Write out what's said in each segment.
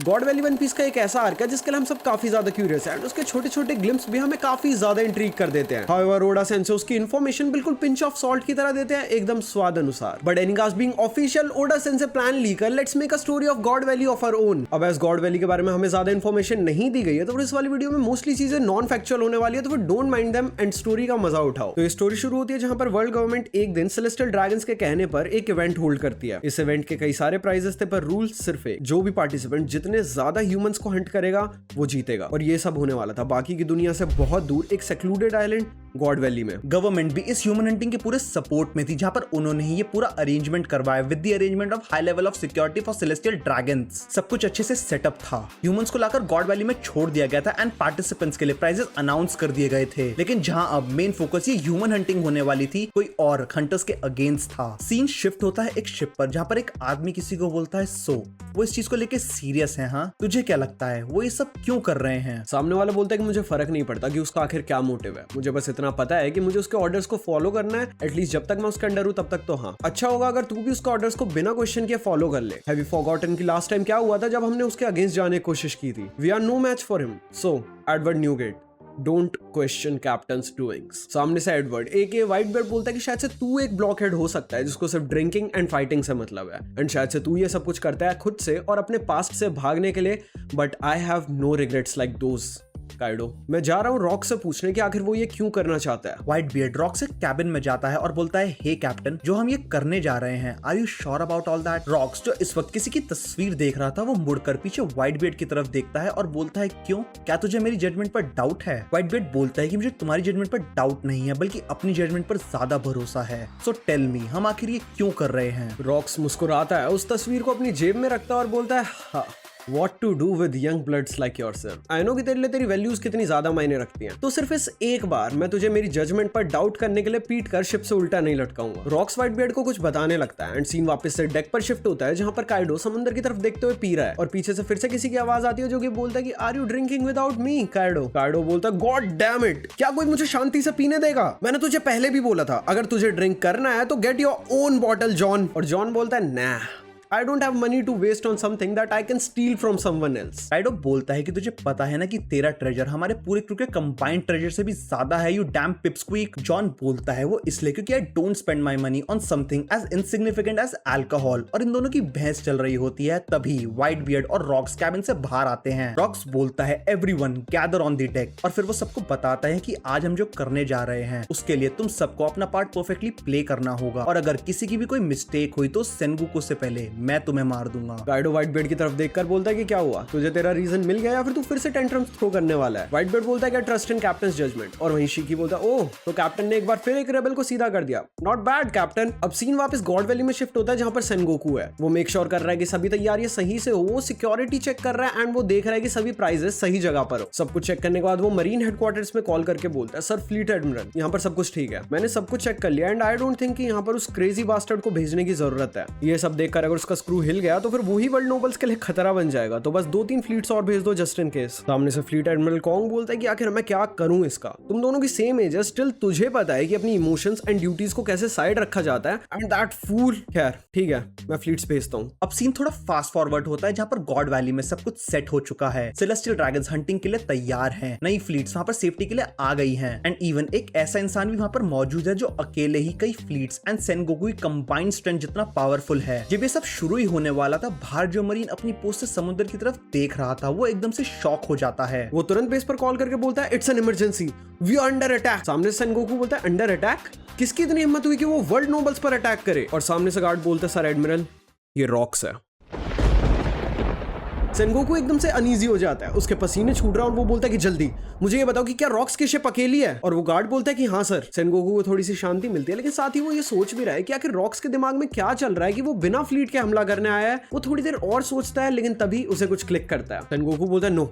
God valley one piece का एक ऐसा आर्क है जिसके लिए हम सब काफी ज्यादा क्यूरियस है, उसके छोटे छोटे ग्लिम्स भी हमें काफी ज्यादा इंट्रीग कर देते हैं। हाउएवर ओडा सेंसे उसकी इन्फॉर्मेशन बिल्कुल पिंच ऑफ सॉल्ट की तरह देते हैं, एकदम स्वाद अनुसार। बट एनिगास being official, Oda sensei plan leaker let's make a story of God Valley of our own. अब एज गॉड वैली के बारे में हमें ज्यादा इन्फॉर्मेशन नहीं दी गई है, तो फिर इस वाली वीडियो में मोस्टली चीजें नॉन फैक्चुअल होने वाली है, तो फिर don't mind them and story का मजा उठाओ। तो ये स्टोरी शुरू होती है जहां पर वर्ल्ड गवर्नमेंट एक दिन सेलेस्टियल ड्रैगन्स के कहने पर एक इवेंट होल्ड करती है। इस इवेंट के कई सारे प्राइजेस थे, पर रूल सिर्फ एक, जो भी पार्टिसिपेंट जितने ज्यादा ह्यूमंस को हंट करेगा वो जीतेगा। और ये सब होने वाला था बाकी की दुनिया से बहुत दूर एक सेक्लूडेड आइलैंड गॉड वैली में। गवर्नमेंट भी इस ह्यूमन हंटिंग के पूरे सपोर्ट में थी, जहां पर उन्होंने ही ये पूरा अरेंजमेंट करवाया with the arrangement of high level of security for celestial dragons. सब कुछ अच्छे से सेटअप था। ह्यूमंस को लाकर गॉड वैली में छोड़ दिया गया था एंड पार्टिसिपेंट्स के लिए प्राइजेस अनाउंस कर दिए गए थे। लेकिन जहां अब मेन फोकस ये ह्यूमन हंटिंग होने वाली थी, कोई और हंटर्स के अगेंस्ट था। सीन शिफ्ट होता है एक शिप पर, जहां पर एक आदमी किसी को बोलता है सो वो इस चीज को लेके सीरियस है। हाँ, तुझे क्या लगता है वो ये सब क्यों कर रहे हैं? सामने वाला बोलता है कि मुझे फर्क नहीं पड़ता कि उसका आखिर क्या मोटिव है, मुझे बस इतना पता है कि मुझे उसके ऑर्डर्स को फॉलो करना है। एटलीस्ट जब तक मैं उसके अंडर हूं तब तक तो हाँ। अच्छा होगा अगर तू भी उसके ऑर्डर्स को बिना क्वेश्चन किए फॉलो कर ले। हैव यू फॉरगॉटन कि लास्ट टाइम क्या हुआ था जब हमने उसके अगेंस्ट जाने की कोशिश की थी? We are no match for him. So Edward Newgate, don't question captain's doings. सामने से एडवर्ड एके व्हाइट बेल्ट बोलता है कि शायद से तू एक ब्लॉकहेड हो सकता है जिसको सिर्फ ड्रिंकिंग एंड फाइटिंग से मतलब है, एंड शायद से तू ये सब कुछ करता है खुद से और अपने पास्ट से भागने के लिए, but I have no regrets like those. Kaido, मैं जा रहा हूँ रॉक से पूछने कि आखिर वो ये क्यों करना चाहता है। व्हाइट बियर्ड रॉक से कैबिन में जाता है और बोलता है, हे कैप्टन, जो हम ये करने जा रहे हैं, are you sure about all that? Rocks, जो इस वक्त किसी की तस्वीर देख रहा था, वो मुड़कर पीछे व्हाइट बियर्ड की तरफ देखता है और बोलता है, क्यों, क्या तुझे मेरी जजमेंट पर डाउट है? व्हाइट बियर्ड बोलता है कि मुझे तुम्हारी जजमेंट पर डाउट नहीं है, बल्कि अपनी जजमेंट पर ज्यादा भरोसा है। सो टेल मी, हम आखिर ये क्यों कर रहे हैं? रॉक्स मुस्कुराता है, उस तस्वीर को अपनी जेब में रखता है और बोलता है, हाँ, What to do with young bloods like yourself? I know कि तेरे लिए तेरी वैल्यूज कितनी ज्यादा मायने रखती हैं, तो सिर्फ इस एक बार मैं तुझे मेरी जजमेंट पर डाउट करने के लिए पीट कर शिप से उल्टा नहीं लटकाऊंगा। रॉक्स व्हाइट बियर्ड को कुछ बताने लगता है एंड सीन वापस से डेक पर शिफ्ट होता है जहां पर काइडो समुद्र की तरफ देखते हुए पी रहा है और पीछे से फिर से किसी की आवाज आती है जो कि बोलता है कि are you drinking without me? Kaido बोलता है, गॉड डैम इट, क्या कोई मुझे शांति से पीने देगा? मैंने तुझे पहले भी बोला था अगर तुझे ड्रिंक करना है तो get your own bottle John. और जॉन बोलता है, nah, I don't have money to waste on something that I can steal from someone else. Kaido बोलता है कि तुझे पता है ना कि तेरा ट्रेजर हमारे पूरे क्रू के कंबाइंड ट्रेजर से भी ज्यादा है, यू डैम पिपस्क्वीक। जॉन बोलता है वो इसलिए क्योंकि I don't spend my money on something as insignificant as alcohol. और इन दोनों की बहस चल रही होती है, तभी व्हाइट बियर्ड और रॉक्स कैबिन से बाहर आते हैं। रॉक्स बोलता है, everyone gather on the deck, और फिर वो सबको बताता है कि आज हम जो करने जा रहे हैं उसके लिए तुम सबको अपना पार्ट परफेक्टली प्ले करना होगा, और अगर किसी की भी कोई मिस्टेक हुई तो सेनगोकू से पहले मैं तुम्हें मार दूंगा। काइडो व्हाइट बियर्ड की तरफ देखकर बोलता है कि क्या हुआ, तुझे तेरा रीजन मिल गया या फिर तू फिर से टेंट्रम्स थ्रो करने वाला है? व्हाइट बियर्ड बोलता है कि ट्रस्ट इन कैप्टन्स जजमेंट, और वहीं शिकी बोलता है, ओह, तो कैप्टन ने एक बार फिर एक रेबल को सीधा कर दिया, नॉट बैड कैप्टन। अब सीन वापस गॉड वैली में शिफ्ट होता है जहां पर सेनगोकू है। वो मेक श्योर कर रहा है कि सभी तैयारियां सही से हो, वो सिक्योरिटी चेक कर रहा है एंड वो देख रहा है कि सभी प्राइजेस सही जगह पर हो। सब कुछ चेक करने के बाद वो मरीन हेडक्वार्टर्स में कॉल करके बोलता है, सर फ्लीट एडमिरल, यहाँ पर सब कुछ ठीक है, मैंने सब कुछ चेक कर लिया एंड आई डोंट थिंक कि यहाँ पर उस क्रेजी बास्टर्ड को भेजने की जरूरत है। ये सब देखकर अगर उसका स्क्रू हिल गया तो फिर वही वर्ल्ड नोबल्स के लिए खतरा बन जाएगा, तो बस 2-3 फ्लीट्स और भेज दो जस्ट इन केस। सामने से फ्लीट एडमिरल कॉन्ग बोलता है कि आखिर मैं क्या करूं इसका, तुम दोनों की सेम एज है, स्टिल तुझे पता है कि अपनी इमोशंस एंड ड्यूटीज को कैसे साइड रखा जाता है, एंड दैट फूल। खैर ठीक है, मैं फ्लीट्स भेजता हूं। अब सीन थोड़ा फास्ट फॉरवर्ड होता है जहां पर गॉड वैली में सब कुछ सेट हो चुका है। सेलेस्टियल ड्रैगन्स हंटिंग के लिए तैयार हैं, नई फ्लीट्स वहां पर सेफ्टी के लिए आ गई हैं, एंड इवन एक ऐसा इंसान भी वहां पर मौजूद है जो अकेले ही कई फ्लीट्स एंड सेनगोकू की कंबाइंड स्ट्रेंथ जितना पावरफुल है। जब ये सब शुरू ही होने वाला था, बाहर जो मरीन अपनी पोस्ट से समुद्र की तरफ देख रहा था वो एकदम से शॉक हो जाता है। वो तुरंत बेस पर कॉल करके बोलता है, it's an emergency, we are under attack. सामने से सेनगोकू बोलता है, अंडर अटैक? किसकी इतनी हिम्मत हुई कि वो वर्ल्ड नोबल्स पर अटैक करे? और सामने से गार्ड बोलता है, सर एडमिरल, ये रॉक्स है। सेनगोकू एकदम से अनईजी हो जाता है, उसके पसीने छूट रहा है और वो बोलता है कि जल्दी मुझे ये बताओ कि क्या रॉक्स की शिप अकेली है? और वो गार्ड बोलता है कि हाँ सर। सेनगोकू को थोड़ी सी शांति मिलती है, लेकिन साथ ही वो ये सोच भी रहा है कि आखिर रॉक्स के दिमाग में क्या चल रहा है कि वो बिना फ्लीट के हमला करने आया है। वो थोड़ी देर और सोचता है, लेकिन तभी उसे कुछ क्लिक करता है। सेनगोकू बोलता है, no,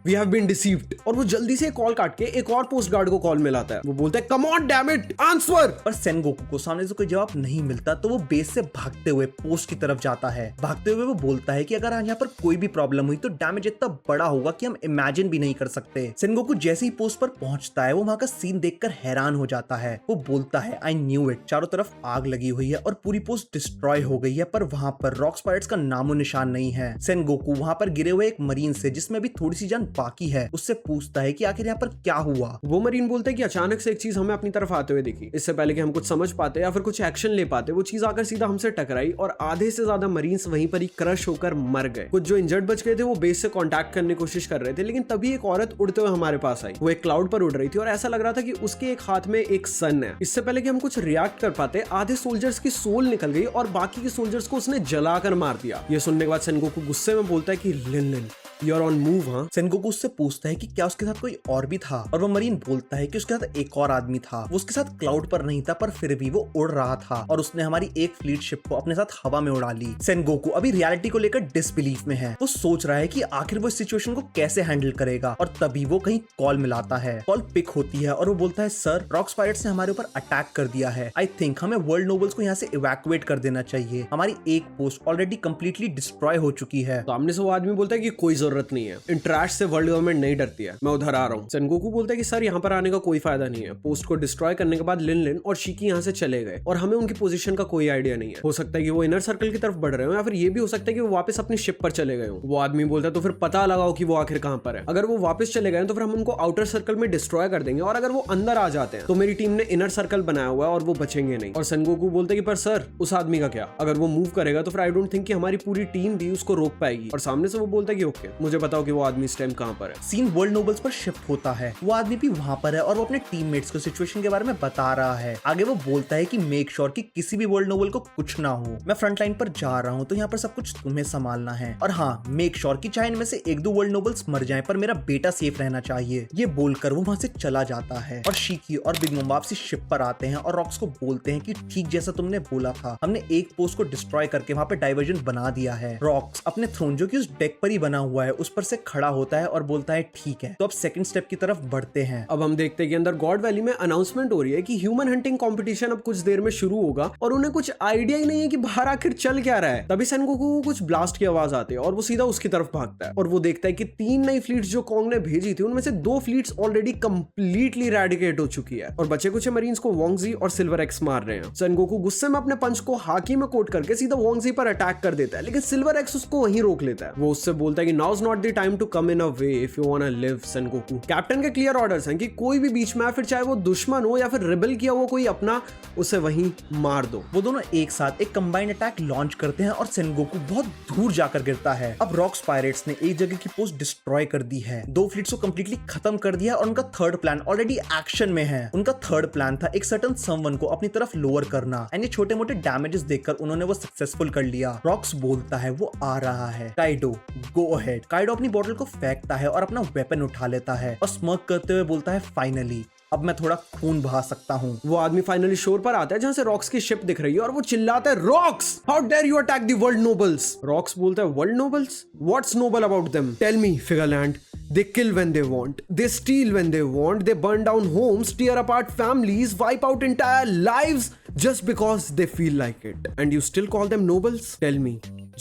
we have been deceived. और वो जल्दी से कॉल काट के एक और पोस्ट गार्ड को कॉल मिलाता है। वो बोलता है come on damn it answer. पर सेनगोकू को सामने से कोई जवाब नहीं मिलता तो वो बेस से भागते हुए पोस्ट की तरफ जाता है। भागते हुए वो बोलता है कि अगर यहाँ पर कोई भी प्रॉब्लम हुई तो डैमेज इतना बड़ा होगा कि हम इमेजिन भी नहीं कर सकते। सेनगोकू जैसे ही पोस्ट पर पहुंचता है वो वहां का सीन देखकर हैरान हो जाता है। वो बोलता है आई न्यू इट। चारों तरफ आग लगी हुई है और पूरी पोस्ट डिस्ट्रॉय हो गई है, पर वहां पर रॉक्स पायरेट्स का नामो निशान नहीं है। सेनगोकू वहां पर गिरे हुए एक मरीन से, जिसमें भी थोड़ी सी जान बाकी है, उससे पूछता है कि आखिर यहाँ पर क्या हुआ। वो मरीन बोलता है कि अचानक से एक चीज हमें अपनी तरफ आते हुए दिखी। इससे पहले कि हम कुछ समझ पाते या फिर कुछ एक्शन ले पाते, वो चीज आकर सीधा हमसे टकराई और आधे से ज्यादा मरीन्स वहीं पर ही क्रश होकर मर गए। कुछ जो इंजर्ड बच गए थे वो बेस से कांटेक्ट करने की कोशिश कर रहे थे, लेकिन तभी एक औरत उड़ते हुए हमारे पास आई। वो एक क्लाउड पर उड़ रही थी और ऐसा लग रहा था कि उसके एक हाथ में एक सन है। इससे पहले कि हम कुछ रिएक्ट कर पाते, आधे सोल्जर्स की सोल निकल गई और बाकी के सोल्जर्स को उसने जलाकर मार दिया। ये सुनने के बाद सेनगोकू गुस्से में बोलता है कि लिन यू आर ऑन मूव। हाँ, सेनगोकू उससे पूछता है कि क्या उसके साथ कोई और भी था, और वो मरीन बोलता है कि उसके साथ एक और आदमी था। वो उसके साथ क्लाउड पर नहीं था, पर फिर भी वो उड़ रहा था और उसने हमारी एक फ्लीट शिप को अपने साथ हवा में उड़ा ली। सेनगोकू अभी रियलिटी को लेकर डिसबिलीफ में है। वो सोच रहा है कि आखिर वो इस सिचुएशन को कैसे हैंडल करेगा, और तभी वो कहीं कॉल मिलाता है। कॉल पिक होती है और वो बोलता है सर, रॉक्स पायरेट्स ने हमारे ऊपर अटैक कर दिया है। आई थिंक हमें वर्ल्ड नोबल्स को यहाँ से इवैक्यूएट कर देना चाहिए। हमारी एक पोस्ट ऑलरेडी कंप्लीटली डिस्ट्रॉय हो चुकी है। सामने से वो आदमी बोलता है कि कोई जरूरत नहीं है, ट्रैश से वर्ल्ड गवर्नमेंट नहीं डरती है, मैं उधर आ रहा हूँ। सेनगोकू बोलता है कि सर यहाँ पर आने का कोई फायदा नहीं है। पोस्ट को डिस्ट्रॉय करने के बाद लिन और शिकी यहाँ से चले गए और हमें उनकी पोजीशन का कोई आइडिया नहीं है। हो सकता है कि वो इनर सर्कल की तरफ बढ़ रहे हो या फिर ये भी हो सकता है कि वो वापस अपनी शिप पर चले गए हो। वो आदमी बोलता है तो फिर पता लगाओ कि वो आखिर कहाँ पर है। अगर वो वापस चले गए तो फिर हम उनको आउटर सर्कल में डिस्ट्रॉय कर देंगे, और अगर वो अंदर आ जाते हैं तो मेरी टीम ने इनर सर्कल बनाया हुआ है और वो बचेंगे नहीं। और सेनगोकू बोलते हैं कि पर सर उस आदमी का क्या, अगर वो मूव करेगा तो फिर आई डोंट थिंक कि हमारी पूरी टीम भी उसको रोक पाएगी। और सामने से वो बोलता है कि ओके, मुझे बताओ कि वो आदमी इस टाइम कहाँ पर है। सीन वर्ल्ड नोबल्स पर शिफ्ट होता है। वो आदमी भी वहां पर है और वो अपने टीममेट्स को सिचुएशन के बारे में बता रहा है। आगे वो बोलता है कि मेक श्योर कि किसी भी वर्ल्ड नोबल को कुछ ना हो। मैं फ्रंट लाइन पर जा रहा हूँ तो यहाँ पर सब कुछ तुम्हें संभालना है, और हाँ, मेक श्योर कि चाहे इनमें से एक दो वर्ल्ड नोबल्स मर जाएं पर मेरा बेटा सेफ रहना चाहिए। ये बोलकर वो वहां से चला जाता है और शिकी और बिग मम वापसी शिप पर आते हैं और रॉक्स को बोलते हैं कि ठीक जैसा तुमने बोला था, हमने एक पोस्ट को डिस्ट्रॉय करके वहां पे डाइवर्जन बना दिया है। रॉक्स अपने थ्रोन जो कि उस डेक पर ही बना हुआ है उस पर से खड़ा होता है और बोलता है ठीक है। तो अब सेकंड स्टेप की तरफ बढ़ते हैं। अब हम देखते हैं कि अंदर गॉड वैली में अनाउंसमेंट हो रही है कि ह्यूमन हंटिंग कंपटीशन अब कुछ देर में शुरू होगा, और उन्हें कुछ आइडिया ही नहीं है कि बाहर आखिर चल क्या रहा है। तभी सेनगोकू को कुछ ब्लास्ट की आवाज आती है और वो सीधा उसकी तरफ भागता है और वो देखता है कि 3 नई फ्लीट्स जो कॉन्ग ने भेजी थी उनमें से 2 फ्लीट्स ऑलरेडी कंप्लीटली रैडिकेट हो चुकी है और बचे कुछ मरीन्स को वोंगजी और सिल्वर एक्स मार रहे हैं। सेनगोकू गुस्से में अपने पंच को हाकी में कोट करके सीधा वोंगजी पर अटैक कर देता है, लेकिन सिल्वर एक्स उसको वहीं रोक लेता है। वो उससे बोलता है कि now is not the time to come in a way if you want to live. Sengoku, captain के क्लियर ऑर्डर्स हैं कि कोई भी बीच में, फिर चाहे वो दुश्मन हो या फिर रिबेल किया हुआ कोई अपना, उसे वहीं मार दो। वो दोनों एक साथ एक कंबाइंड अटैक लॉन्च करते हैं और सेनगोकू बहुत दूर जाकर गिरता है। अब रॉक्स पायरेट्स ने एक जगह की पोस्ट डिस्ट्रॉय कर दी है, 2 फ्लीट्स को कंप्लीटली खत्म कर दिया और उनका थर्ड प्लान ऑलरेडी एक्शन में है। उनका थर्ड प्लान था एक सर्टेन समवन को अपनी तरफ लोअर करना, एंड ये छोटे मोटे डैमेजेस देखकर उन्होंने वो सक्सेसफुल कर लिया। रॉक्स बोलता है वो आ रहा है, काइडो गो अहेड। काइडो अपनी बॉटल को फेंकता है और अपना वेपन उठा लेता है और स्मर्क करते हुए बोलता है फाइनली अब मैं थोड़ा खून बहा सकता हूँ। वो आदमी फाइनली शोर पर आता है जहाँ से रॉक्स की शिप दिख रही है और वो चिल्लाता है Rocks, how dare you attack the world nobles. Rocks बोलता है world nobles, what's noble about them, tell me Figarland. They kill when they want, they steal when they want, they burn down homes, tear apart families, wipe out entire lives just because they feel like it. And you still call them nobles? Tell me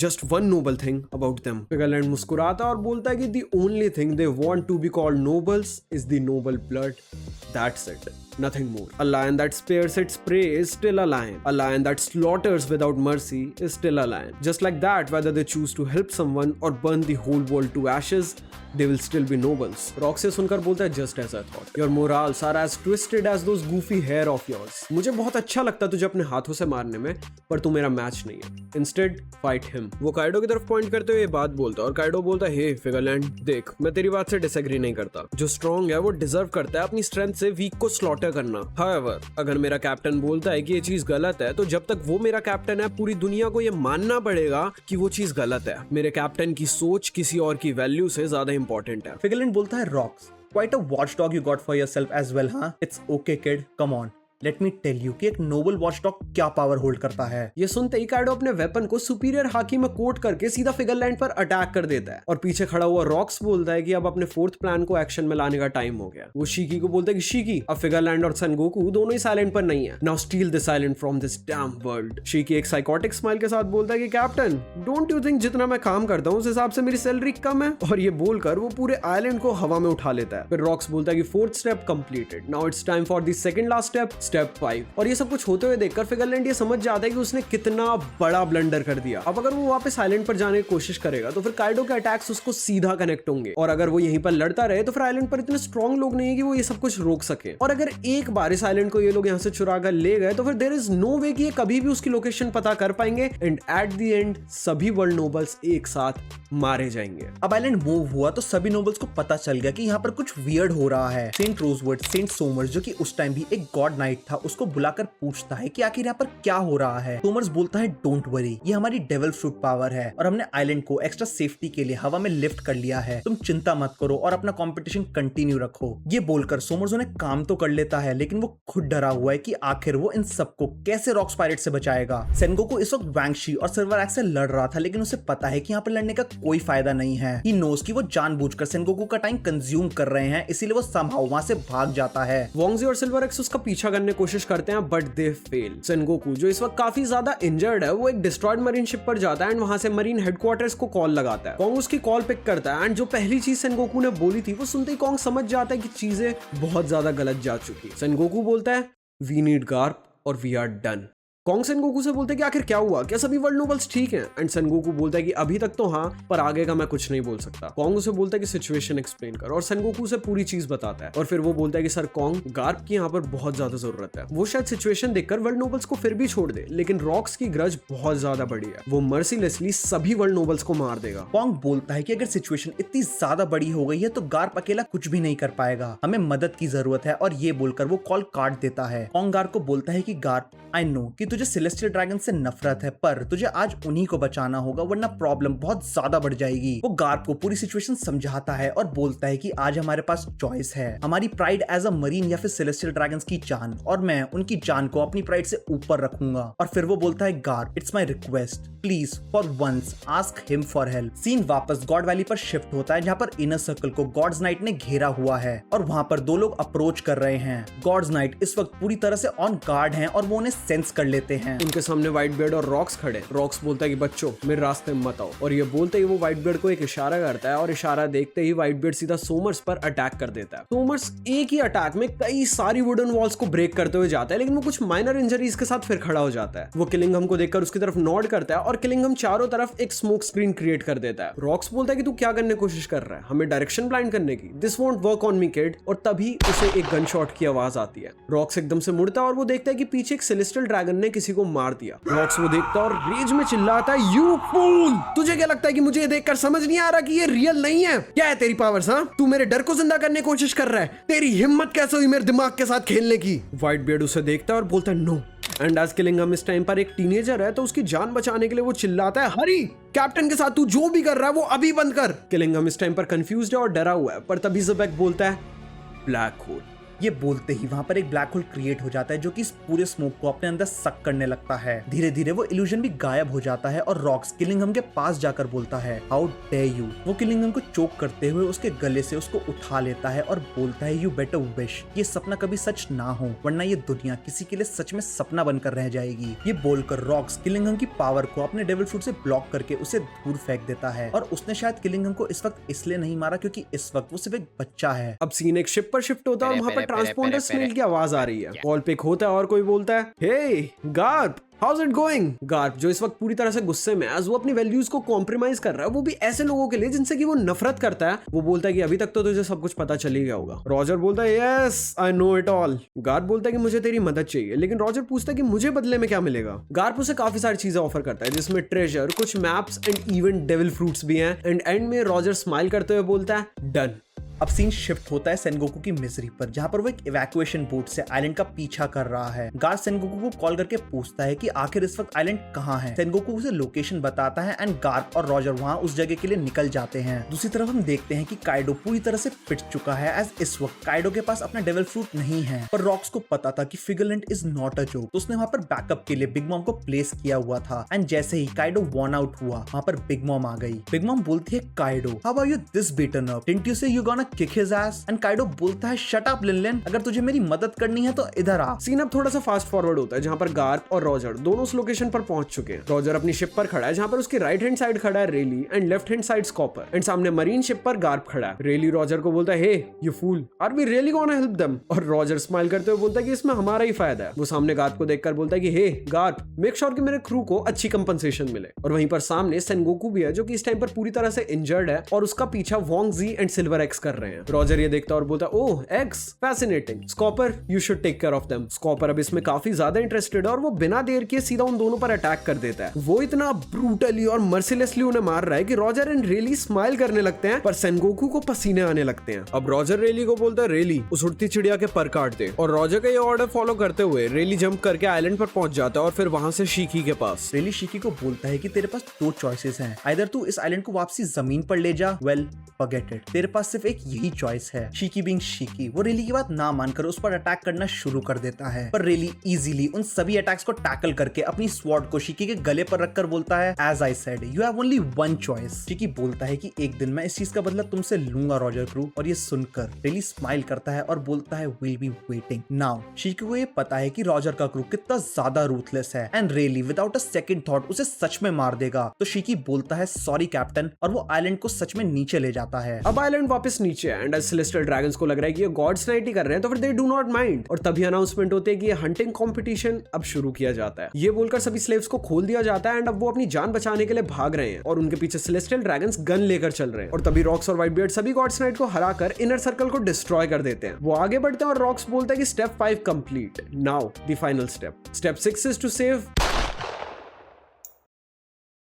just one noble thing about them. Figarland मुस्कुराता और बोलता है कि the only thing they want to be called nobles is the noble blood. That's it. Nothing more. A lion that spares its prey is still a lion. A lion that slaughters without mercy is still a lion. Just like that, whether they choose to help someone or burn the whole world to ashes, they will still be nobles. Rock से सुनकर बोलता है just as I thought. Your morals are as twisted as those goofy hair of yours. मुझे बहुत अच्छा लगता तुझे अपने हाथों से मारने में, पर तू मेरा मैच नहीं है. Instead, fight him. वो काइडो की तरफ पॉइंट करते हुए ये बात बोलता है और काइडो बोलता है हे फिगरलैंड, देख मैं तेरी बात से डिसएग्री नहीं करता. जो स्ट्रॉन्ग है वो डिजर्व करता है अपनी स्ट्रेंथ से वीक को स्लॉटर करना. However, अगर मेरा कैप्टन बोलता है कि ये चीज गलत है तो जब तक वो मेरा कैप्टन है पूरी दुनिया को ये मानना पड़ेगा कि वो चीज गलत है. मेरे कैप्टन की सोच किसी और की वैल्यू से ज्यादा इंपॉर्टेंट है. फिगरलैंड बोलता है rocks, quite a watchdog you got for yourself as well, huh? It's okay kid, come on. Let me tell you कि एक नोबल वॉचडॉग क्या पावर होल्ड करता है। ये सुनते ही काइडो अपने वेपन को सुपीरियर हाकी में कोट करके सीधा फिगरलैंड पर अटैक कर देता है और पीछे खड़ा हुआ रॉक्स बोलता है कि अब अपने फोर्थ प्लान को एक्शन में लाने का टाइम हो गया। वो शीकी को बोलता है कि शीकी, अब फिगरलैंड और सन गोकू दोनों ही साइलेंट पर नहीं है। Now steal this island from this damn world. Shiki एक साइकोटिक स्माइल के साथ बोलता है कि कैप्टन, डोंट यू थिंक जितना मैं काम करता हूँ उस हिसाब से मेरी सैलरी कम है? और ये बोलकर वो पूरे आइलैंड को हवा में उठा लेता है। फिर रॉक्स बोलता है कि fourth step completed, now it's time for the second last step, step 5। और ये सब कुछ होते हुए देखकर फिगरलैंड ये समझ जाता है कि उसने कितना बड़ा ब्लंडर कर दिया। अब अगर वो वापस आइलैंड पर जाने की कोशिश करेगा तो फिर काइडो के अटैक्स उसको सीधा कनेक्ट होंगे, और अगर वो यहीं पर लड़ता रहे तो फिर आइलैंड पर इतने स्ट्रॉन्ग लोग नहीं है कि वो ये सब कुछ रोक सके। और अगर एक बार इस आइलैंड को ये लोग यहाँ से चुरा कर ले गए तो फिर देयर इज नो वे कि ये कभी भी उसकी लोकेशन पता कर पाएंगे, एंड एट द एंड सभी वर्ल्ड नोबल्स एक साथ मारे जाएंगे। अब आइलैंड मूव हुआ तो सभी नोबल्स को पता चल गया कि यहाँ पर कुछ वियर्ड हो रहा है। सेंट रोजवर्ड, सेंट सोमर्स जो कि उस टाइम भी एक गॉड नाइट था, उसको बुलाकर पूछता है कि आखिर यहाँ पर क्या हो रहा है। सोमर्स बोलता है डोंट वरी, ये हमारी डेविल फ्रूट पावर है और हमने आइलैंड को एक्स्ट्रा सेफ्टी के लिए हवा में लिफ्ट कर लिया है, तुम चिंता मत करो और अपना कंपटीशन कंटिन्यू रखो। ये बोलकर सोमर्स उन्हें काम तो कर लेता है, लेकिन वो खुद डरा हुआ है कि आखिर वो इन सबको कैसे रॉक्स पायरेट से बचाएगा। सेनगोकू इस वक्त वैंगशी और सिल्वर एक्स से लड़ रहा था, लेकिन उसे पता है कि यहाँ पर लड़ने का कोई फायदा नहीं है। ही नोस कि वो जानबूझकर सेनगोकू का टाइम कंज्यूम कर रहे हैं, इसीलिए वो समहाउ वहां से भाग जाता है। वोंगजी और सिल्वर एक्स उसका पीछा करने की कोशिश करते हैं, बट दे फेल। सेनगोकू जो इस वक्त काफी ज्यादा इंजर्ड है, वो एक डिस्ट्रॉयड मरीन शिप पर जाता है एंड वहां से मरीन हेडक्वार्टर्स को कॉल लगाता है। कॉन्ग उसकी कॉल पिक करता है एंड जो पहली चीज सेनगोकू ने बोली थी वो सुनते ही कॉन्ग समझ जाता है कि चीजें बहुत ज्यादा गलत जा चुकी। सेनगोकू बोलता है वी नीड गार्प और we are done. Kong Sengoku से बोलते हैं कि आखिर क्या हुआ, क्या सभी वर्ल्ड नोबल्स ठीक हैं? एंड सेनगोकू बोलता है कि अभी तक तो हाँ, पर आगे का मैं कुछ नहीं बोल सकता। कॉन्ग उसे बोलता है कि सिचुएशन एक्सप्लेन कर, और सेनगोकू से पूरी चीज बताता है। और फिर वो बोलता है कि सर कॉन्ग, गार्प की यहाँ पर बहुत ज्यादा जरूरत है। वो शायद सिचुएशन देखकर वर्ल्ड नोबल्स को फिर भी छोड़ दे, लेकिन रॉक्स की ग्रज बहुत ज्यादा बड़ी है, वो मर्सीलेसली सभी वर्ल्ड नोबल्स को मार देगा। कॉन्ग बोलता है कि अगर सिचुएशन इतनी ज्यादा बड़ी हो गई है तो गार्प अकेला कुछ भी नहीं कर पाएगा, हमें मदद की जरूरत है। और ये बोलकर वो कॉल काट देता है। कॉन्ग गार्प को बोलता है कि गार्प, आई नो कि तुझे सेलेस्टियल ड्रैगन से नफरत है, पर तुझे आज उन्हीं को बचाना होगा वरना प्रॉब्लम बहुत ज्यादा बढ़ जाएगी। वो गार्प को पूरी सिचुएशन समझाता है और बोलता है कि आज हमारे पास चॉइस है, हमारी प्राइड एज अ मरीन या फिर सेलेस्टियल ड्रैगन्स की जान, और मैं उनकी जान को अपनी प्राइड से ऊपर रखूंगा। और फिर वो बोलता है Garp, it's my request, please for once ask him for help. Scene वापस गॉड वैली पर शिफ्ट होता है, जहाँ पर इनर सर्कल को गॉड्स नाइट ने घेरा हुआ है और वहां पर दो लोग अप्रोच कर रहे हैं। गॉड्स नाइट इस वक्त पूरी तरह से ऑन गार्ड हैं और वो उन्हें सेंस कर लेते हैं। उनके सामने व्हाइट बियर्ड और रॉक्स खड़े। रॉक्स बोलता है कि बच्चों मेरे रास्ते में मत आओ, और ये बोलते ही वो व्हाइट बियर्ड को एक इशारा करता है और इशारा देखते ही व्हाइट बियर्ड सीधा सोमर्स पर अटैक कर देता है। सोमर्स एक ही अटैक में कई सारी वुडन वॉल्स को ब्रेक करते हुए जाता है, लेकिन वो कुछ माइनर इंजरीज के साथ फिर खड़ा हो जाता है। वो किलिंगहम को देखकर उसकी तरफ नॉड करता है और किलिंगहम चारों तरफ एक स्मोक स्क्रीन क्रिएट कर देता है। रॉक्स बोलता है कि तू क्या करने की कोशिश कर रहा है, हमें डायरेक्शन ब्लाइंड करने की, this won't work on me kid. और तभी उसे एक गन शॉट की आवाज आती है। रॉक्स एकदम से मुड़ता है और वो देखता है कि पीछे एक सेलेस्टियल ड्रैगन ने किसी को मार दिया। रॉक्स वो देखता है और रेज में चिल्लाता है, यू फूल, तुझे क्या लगता है कि मुझे ये देखकर समझ नहीं आ रहा कि ये रियल नहीं है? क्या है तेरी पावर्स? हाँ, तू मेरे डर को जिंदा करने की कोशिश कर रहा है? तेरी हिम्मत कैसे हुई मेरे दिमाग के साथ खेलने की? व्हाइट बियर्ड उसे देखता है और बोलता है नो। एंड एज किलिंगहम इस टाइम पर एक टीनेजर है तो उसकी जान बचाने के लिए वो चिल्लाता है, हरी, कैप्टन के साथ तू जो भी कर रहा है वो अभी बंद कर। किलिंगहम इस टाइम पर कंफ्यूज्ड है और डरा हुआ है, पर तभी ज़बेक बोलता है ब्लैक होल। ये बोलते ही वहां पर एक ब्लैक होल क्रिएट हो जाता है जो कि इस पूरे स्मोक को अपने अंदर सक करने लगता है। धीरे धीरे वो इल्यूजन भी गायब हो जाता है और रॉक्स किलिंगहम के पास जाकर बोलता है, हाउ डेयर यू। वो किलिंगहम को चोक करते हुए उसके गले से उसको उठा लेता है और बोलता है, यू बेटर विश, ये सपना कभी सच ना हो, वरना ये दुनिया किसी के लिए सच में सपना बनकर रह जाएगी। ये बोलकर रॉक्स किलिंगहम की पावर को अपने डेविल फ्रूट से ब्लॉक करके उसे दूर फेंक देता है। और उसने शायद किलिंगहम को इस वक्त इसलिए नहीं मारा क्योंकि इस वक्त वो सिर्फ एक बच्चा है। अब सीन एक शिप पर शिफ्ट होता है और वहां पर ट्रांसपोंडर स्नेल की आवाज आ रही है। कॉल पिक होता है और कोई बोलता है, hey Garp, how's it going? Garp जो इस वक्त पूरी तरह से गुस्से में है, वो अपनी वैल्यूज को कॉम्प्रोमाइज कर रहा है, वो भी ऐसे लोगों के लिए जिनसे कि वो नफरत करता है। वो बोलता है कि अभी तक तो तुझे सब कुछ पता चल ही गया होगा। रॉजर बोलता है, yes I know it all. Garp बोलता है कि मुझे तेरी मदद चाहिए, लेकिन रॉजर पूछता है कि मुझे बदले में क्या मिलेगा। गार्प उसे काफी सारी चीजें ऑफर करता है, जिसमें ट्रेजर, कुछ maps and even devil fruits भी हैं। एंड एंड में रॉजर स्माइल करते हुए बोलता है, डन। अब सीन शिफ्ट होता है सेनगोकू की मिजरी पर, जहाँ पर वो एक इवैक्यूएशन बोट से आइलैंड का पीछा कर रहा है। गार्ड सेनगोकू को कॉल करके पूछता है कि आखिर इस वक्त आइलैंड कहाँ है। सेनगोकू उसे लोकेशन बताता है एंड गार्प और रॉजर वहाँ उस जगह के लिए निकल जाते हैं। दूसरी तरफ हम देखते हैं कि काइडो पूरी तरह से पिट चुका है, एज इस वक्त काइडो के पास अपना डेविल फ्रूट नहीं है। पर रॉक्स को पता था कि फिगरलैंड इज नॉट अ जोक, तो उसने वहाँ पर बैकअप के लिए बिग मॉम को प्लेस किया हुआ था। एंड जैसे ही काइडो वॉर्न आउट हुआ, वहाँ पर बिग मॉम आ गई। बिग मॉम बोलती है Kaido, how are you this beaten up? Didn't you say you gonna kick his ass? And Kaido बोलता है शट अप लिनलिन, अगर तुझे मेरी मदद करनी है तो इधर आ। सीन अब थोड़ा सा फास्ट फॉरवर्ड होता है, जहाँ पर गार्प और रॉजर दोनों उस लोकेशन पर पहुंच चुके हैं। रॉजर अपनी शिप पर खड़ा है, जहाँ पर उसकी राइट हैंड साइड खड़ा है Rayleigh and left hand side Scopper, and सामने मरीन शिप पर गार्प खड़ा है। रेली रॉजर को बोलता है, hey you fool, are we really gonna help them? और रॉजर स्माइल करते हुए बोलता है कि इसमें हमारा ही फायदा है। वो सामने गार्प को देखकर बोलता है कि हे गार्प, मेक श्योर कि मेरे क्रू को अच्छी कंपनसेशन मिले। और वहीं पर सामने सेनगोकू भी है, जो कि इस टाइम पर पूरी तरह से इंजर्ड है और उसका पीछा Wang Zhi and Silver Axe कर रहे हैं। रॉजर ये देखता और बोलता है, oh axe, fascinating. Scopper, you should take care of them. Scopper अब इसमें काफी ज्यादा इंटरेस्टेड है और वो बिना देर किए सीधा उन दोनों पर अटैक कर देता है। वो इतना ब्रूटली और मर्सिलेसली उन्हें मार रहा है कि रॉजर एंड रेली स्माइल करने लगते हैं, पर सेनगोकू को पसीने आने लगते हैं। अब रॉजर रेली को बोलता है, रेली उस उड़ती चिड़िया के पर काट दे। और रॉजर का ये ऑर्डर फॉलो करते हुए रेली जंप करके आइलैंड पर पहुंच जाता है और फिर वहां से शीकी के पास। रेली शीकी को बोलता है कि तेरे पास दो चॉइसेस हैं, आइदर तू इस आइलैंड को वापसी जमीन पर ले जा, वेल फॉरगेट इट, तेरे पास सिर्फ एक यही चॉइस है। शीकी बीइंग शीकी, वो रेली की बात ना मानकर उस पर अटैक करना शुरू कर देता है, पर रेली इजीली उन सभी अटैक्स को टैकल करके अपनी स्वॉर्ड को शीकी के गले पर रखकर बोलता है, as I said you have only one choice. Shiki बोलता है कि एक दिन मैं इस चीज का बदला तुमसे लूंगा रॉजर क्रू। और ये सुनकर रेली स्माइल करता है और बोलता है, विल बी वेटिंग नाउ। शीकी को ये पता है कि रॉजर का क्रू कितना ज्यादा रूथलेस है and really without a second thought उसे सच में मार देगा। तो शीकी बोलता है, सॉरी कैप्टन, और वो आइलैंड को सच में नीचे ले जाता है। अब आइलैंड वापस नीचे है एंड सेलेस्टियल ड्रैगन्स को लग रहा है कि ये गॉड्स नाइट ही कर रहे हैं, तो फिर दे डू नॉट माइंड। और तभी अनाउंसमेंट होती है कि ये हंटिंग कंपटीशन अब शुरू किया जाता है। ये बोलकर सभी स्लेव्स को खोल दिया जाता है एंड अब वो अपनी जान बचाने के लिए भाग रहे हैं और उनके पीछे सेलेस्टियल ड्रैगन्स गन लेकर चल रहे हैं। और तभी रॉक्स और व्हाइट बियर्ड सभी गॉड्स नाइट को हराकर इनर सर्कल को डिस्ट्रॉय कर देते हैं। वो आगे बढ़ते हैं और रॉक्स बोलता है कि step 5 complete, now the final step. Step 6 is to save.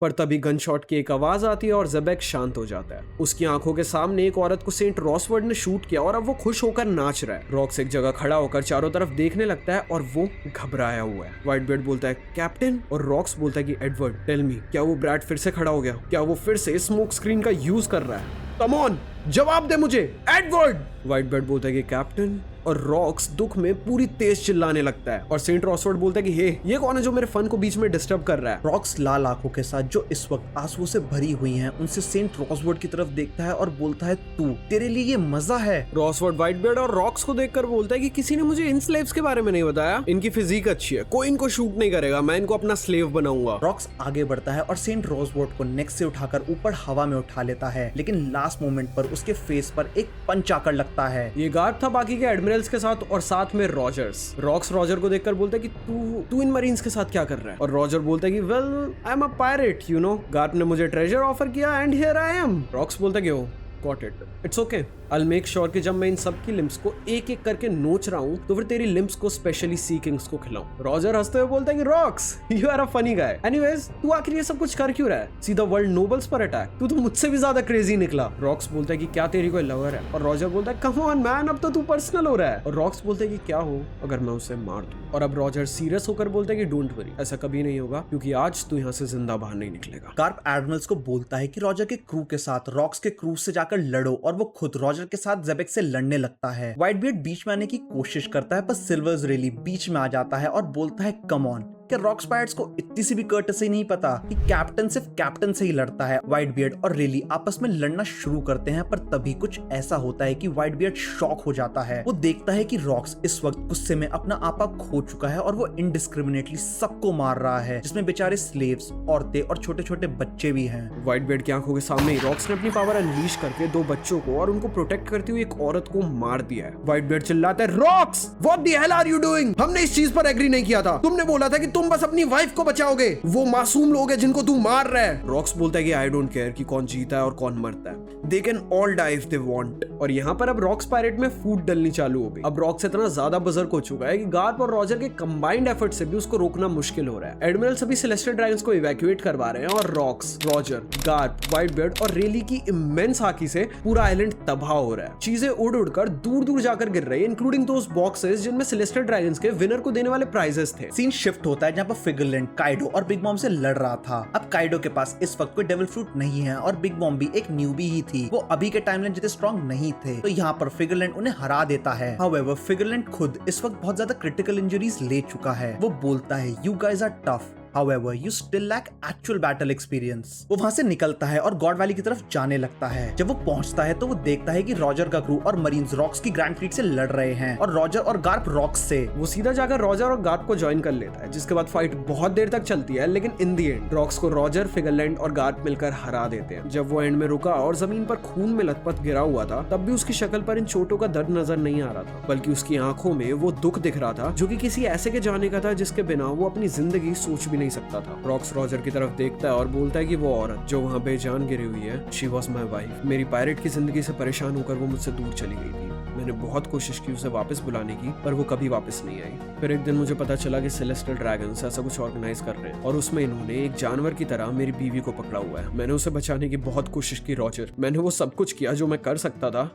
पर तभी गन शॉट की एक आवाज आती है और ज़ेबेक शांत हो जाता है। उसकी आंखों के सामने एक औरत को सेंट रॉसवर्ड ने शूट किया और अब वो खुश होकर नाच रहा है। रॉक्स एक जगह खड़ा होकर चारों तरफ देखने लगता है और वो घबराया हुआ है। व्हाइट बियर्ड बोलता है, कैप्टन, और रॉक्स बोलता है कि एडवर्ड टेल मी, क्या वो ब्रैड फिर से खड़ा हो गया? क्या वो फिर से स्मोक स्क्रीन का यूज कर रहा है? कम ऑन, जवाब दे मुझे एडवर्ड। व्हाइट बियर्ड बोलता है कि कैप्टन, और रॉक्स दुख में पूरी तेज चिल्लाने लगता है। और सेंट रॉसवर्ड बोलता है कि हे, ये कौन है जो मेरे फन को बीच में डिस्टर्ब कर रहा है? रॉक्स लाल आंखों के साथ जो इस वक्त आंसुओं से भरी हुई हैं, उनसे सेंट रॉसवर्ड की तरफ देखता है और बोलता है, तू, तेरे लिए ये मजा है? रॉसवर्ड व्हाइट बियर्ड और रॉक्स को देखकर बोलता है कि किसी ने मुझे इन स्लेव्स के बारे में नहीं बताया। इनकी फिजिक अच्छी है, कोई इनको शूट नहीं करेगा, मैं इनको अपना स्लेव बनाऊंगा। रॉक्स आगे बढ़ता है और सेंट रॉसवर्ड को नेक से उठाकर ऊपर हवा में उठा लेता है, लेकिन लास्ट मोमेंट पर उसके फेस पर एक पंच आकर लगता है। ये गार्ड था बाकी के एडमिरल्स के साथ और साथ में रॉजर्स। रॉक्स रॉजर को देखकर बोलता है कि तू इन मरीन्स के साथ क्या कर रहा है? और रॉजर बोलता है कि well, I am a pirate, you know. Guard ने मुझे ट्रेजर ऑफर किया and here I am. Rocks बोलता है कि oh got it, it's okay, I'll make sure कि जब मैं इन सब की लिम्स को एक एक करके नोच रहा हूँ तो फिर तेरी लिम्स को स्पेशली सी किंग्स को खिलाऊं। रॉजर हंसते हुए बोलता है कि Rocks, you are a funny guy. Anyways, तू आखिर ये सब कुछ कर क्यों रहा है? सीधा वर्ल्ड नोबल्स पर अटैक? तू तो मुझसे भी ज्यादा क्रेजी निकला। रॉक्स बोलता है कि क्या तेरी कोई लवर है? और रॉजर बोलता है, कम ऑन मैन, अब तो तू पर्सनल हो रहा है। और रॉक्स बोलता है कि क्या हो अगर मैं उसे मार दूं? और अब रॉजर सीरियस होकर बोलता है कि डोंट वरी, ऐसा कभी नहीं होगा, क्योंकि आज तू यहाँ से जिंदा बाहर नहीं निकलेगा। गार्प एडमिरल्स को बोलता है कि रॉजर के क्रू के साथ रॉक्स के क्रू से जाकर लड़ो, और वो खुद रॉजर के साथ ज़ेबेक से लड़ने लगता है। व्हाइट बियर्ड बीच में आने की कोशिश करता है, पर सिल्वर्स रेली बीच में आ जाता है और बोलता है, कम ऑन, क्या रॉक्स पायरेट्स को इतनी सी भी कर्टसी नहीं पता कि कैप्टन सिर्फ कैप्टन से ही लड़ता है? व्हाइट बियर्ड और रेली आपस में लड़ना शुरू करते हैं, पर तभी कुछ ऐसा होता है कि व्हाइट बियर्ड शॉक हो जाता है। वो देखता है कि रॉक्स इस वक्त गुस्से में अपना आपा खो चुका है और वो इंडिस्क्रिमिनेटली सबको मार रहा है, जिसमें बेचारे स्लेव्स, औरतें और छोटे छोटे बच्चे भी हैं। व्हाइट बियर्ड की आंखों के सामने ही रॉक्स ने अपनी पावर अनलीश करके 2 बच्चों को और उनको प्रोटेक्ट करती हुई एक औरत को मार दिया है। व्हाइट बियर्ड चिल्लाता है, Rocks, what the hell are you doing? हमने इस चीज पर एग्री नहीं किया था। तुमने बोला था कि तुम बस अपनी वाइफ को बचाओगे, वो मासूम लोग हैं जिनको तू मार रहा है। रॉक्स बोलता है कि आई डोंट केयर कि कौन जीता है और कौन मरता है, they can all die if they want. और यहाँ पर अब रॉक्स पायरेट में फूट डलनी चालू हो गई। अब रॉक्स इतना ज्यादा बजर्क हो चुका है कि गार्प और रॉजर के कंबाइंड एफर्ट से भी उसको रोकना मुश्किल हो रहा है। एडमिरल सभी सेलेस्टियल ड्रैगन्स को इवैक्यूएट करवा रहे हैं और रॉक्स, रॉजर, गार्प, व्हाइटबियर्ड और रेली की इमेंस हाकी से पूरा आइलैंड तबाह हो रहा है। चीजें उड़ उड़कर दूर दूर जाकर गिर रही है, इंक्लूडिंग दोस बॉक्सेस जिनमें सेलेस्टियल ड्रैगन्स के विनर को देने वाले प्राइजेस थे। सीन शिफ्ट होता है जहाँ पर फिगरलैंड काइडो और बिग मॉम से लड़ रहा था। अब काइडो के पास इस वक्त कोई डेविल फ्रूट नहीं है और बिग मॉम भी एक न्यूबी ही थी, वो अभी के टाइमलाइन जितने स्ट्रॉन्ग नहीं थे, तो यहाँ पर फिगरलैंड उन्हें हरा देता है। हाउएवर फिगरलैंड खुद इस वक्त बहुत ज्यादा क्रिटिकल इंजरीज ले चुका है। वो बोलता है you guys are tough, However, you still lack actual battle experience. वो वहाँ से निकलता है और गॉड वैली की तरफ जाने लगता है। जब वो पहुंचता है तो वो देखता है कि रॉजर का क्रू और मरीन्स रॉक्स की ग्रैंड फ्लीट से लड़ रहे हैं और रॉजर और गार्प रॉक्स से। वो सीधा जाकर रॉजर और गार्प को ज्वाइन कर लेता है, जिसके बाद फाइट बहुत देर तक चलती है, लेकिन इन दी एंड रॉक्स को रॉजर, फिगरलैंड और गार्प मिलकर हरा देते हैं। जब वो एंड में रुका और जमीन पर खून में लथपथ गिरा हुआ था, तब भी उसकी शक्ल पर इन चोटों का दर्द नजर नहीं आ रहा था, बल्कि उसकी आंखों में वो दुख दिख रहा था जो कि किसी ऐसे के जाने का था जिसके बिना वो अपनी जिंदगी सोच भी नहीं सकता था। रॉजर की तरफ देखता है और बोलता है कि वो औरत जो वहाँ बेजान गिरी हुई है, शी वॉज माई वाइफ। मेरी पायरेट की जिंदगी से परेशान होकर वो मुझसे दूर चली गई थी। मैंने बहुत कोशिश की उसे वापस बुलाने की, पर वो कभी वापस नहीं आई। फिर एक दिन मुझे पता चला कि सेलेस्टियल ड्रैगन्स ऐसा कुछ ऑर्गेनाइज कर रहे हैं और उसमें इन्होंने एक जानवर की तरह मेरी बीवी को पकड़ा हुआ है। मैंने उसे बचाने की बहुत कोशिश की रॉजर, मैंने वो सब कुछ किया जो मैं कर सकता था,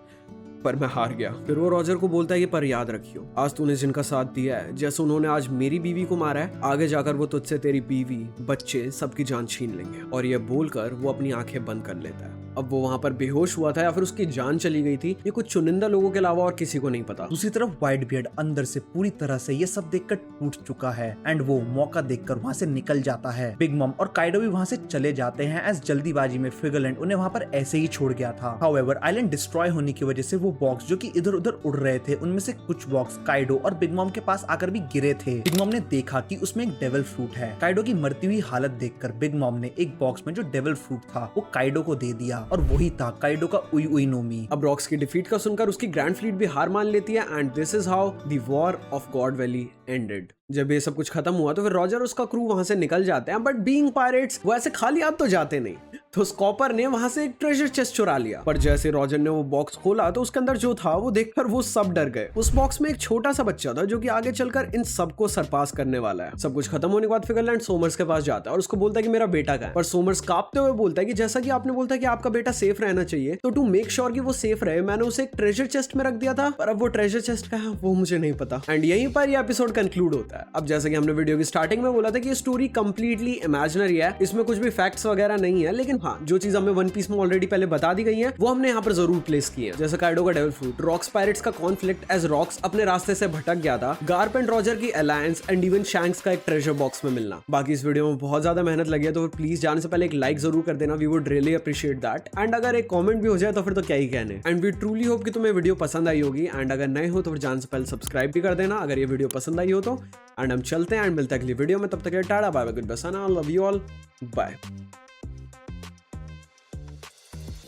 पर मैं हार गया। फिर वो रॉजर को बोलता है कि पर याद रखियो, आज तूने जिनका साथ दिया है, जैसे उन्होंने आज मेरी बीवी को मारा है, आगे जाकर वो तुझसे तेरी बीवी, बच्चे, सबकी जान छीन लेंगे। और ये बोलकर वो अपनी आंखें बंद कर लेता है। अब वो वहां पर बेहोश हुआ था या फिर उसकी जान चली गई थी, ये कुछ चुनिंदा लोगों के अलावा और किसी को नहीं पता। दूसरी तरफ व्हाइटबियर्ड अंदर से पूरी तरह से ये सब देखकर टूट चुका है एंड वो मौका देखकर वहां से निकल जाता है। बिग मॉम और काइडो भी वहां से चले जाते हैं एज जल्दीबाजी में फिगरलैंड उन्हें वहां पर ऐसे ही छोड़ गया था। हाउएवर आइलैंड डिस्ट्रॉय होने की वजह से वो बॉक्स जो कि इधर उधर उड़ रहे थे, उनमें से कुछ बॉक्स काइडो और बिग मॉम के पास आकर भी गिरे थे। बिग मॉम ने देखा कि उसमें एक डेविल फ्रूट है। काइडो की मरती हुई हालत देखकर बिग मॉम ने एक बॉक्स में जो डेविल फ्रूट था वो काइडो को दे दिया और वही था काइडो का उई उई नोमी। अब रॉक्स की डिफीट का सुनकर उसकी ग्रैंड फ्लीट भी हार मान लेती है and this is how the war of God valley ended. जब ये सब कुछ खत्म हुआ तो फिर रॉजर और उसका क्रू वहां से निकल जाते हैं, बट बीइंग पायरेट्स वो ऐसे खाली हाथ तो जाते नहीं। तो स्कॉपर ने वहां से एक ट्रेजर चेस्ट चुरा लिया, पर जैसे रॉजर ने वो बॉक्स खोला तो उसके अंदर जो था वो देखकर वो सब डर गए। उस बॉक्स में एक छोटा सा बच्चा था जो कि आगे चलकर इन सबको सरपास करने वाला है। सब कुछ खत्म होने के बाद फिगरलैंड सोमर्स के पास जाता है और उसको बोलता है कि मेरा बेटा कहाँ है, पर सोमर्स कांपते हुए बोलता है कि जैसा कि आपने बोलता है कि आपका बेटा सेफ रहना चाहिए, तो टू मेक श्योर कि वो सेफ रहे मैंने उसे एक ट्रेजर चेस्ट में रख दिया था, पर अब वो ट्रेजर चेस्ट कहाँ है वो मुझे नहीं पता। एंड यहीं पर ये एपिसोड कंक्लूड होता है। अब जैसे कि हमने वीडियो की स्टार्टिंग में बोला था कि ये स्टोरी कंप्लीटली इमेजिनरी है, इसमें कुछ भी फैक्ट्स वगैरह नहीं है, लेकिन हाँ जो चीज हमें वन पीस में ऑलरेडी पहले बता दी गई है वो हमने यहाँ पर जरूर प्लेस की है। जैसे काइडो का डेविल फ्रूट, रॉक्स पायरेट्स का कॉन्फ्लिक्ट एज रॉक्स अपने रास्ते से भटक गया था, गार्प एंड रॉजर की अलायंस एंड इवन शैंक्स का एक ट्रेजर बॉक्स में मिलना। बाकी इस वीडियो में बहुत ज्यादा मेहनत लगी है तो प्लीज जाने से पहले एक लाइक जरूर कर देना, we would really appreciate that. And अगर एक कॉमेंट भी हो जाए तो फिर तो क्या ही कहने। एंड वी ट्रूली होप कि तुम्हें वीडियो पसंद आई होगी एंड अगर नए हो तो फिर जाने से पहले सब्सक्राइब भी कर देना अगर ये वीडियो पसंद आई हो तो। एंड हम चलते हैं एंड मिलते हैं अगली वीडियो में, तब तक tata bye bye good bye, I love you all, bye.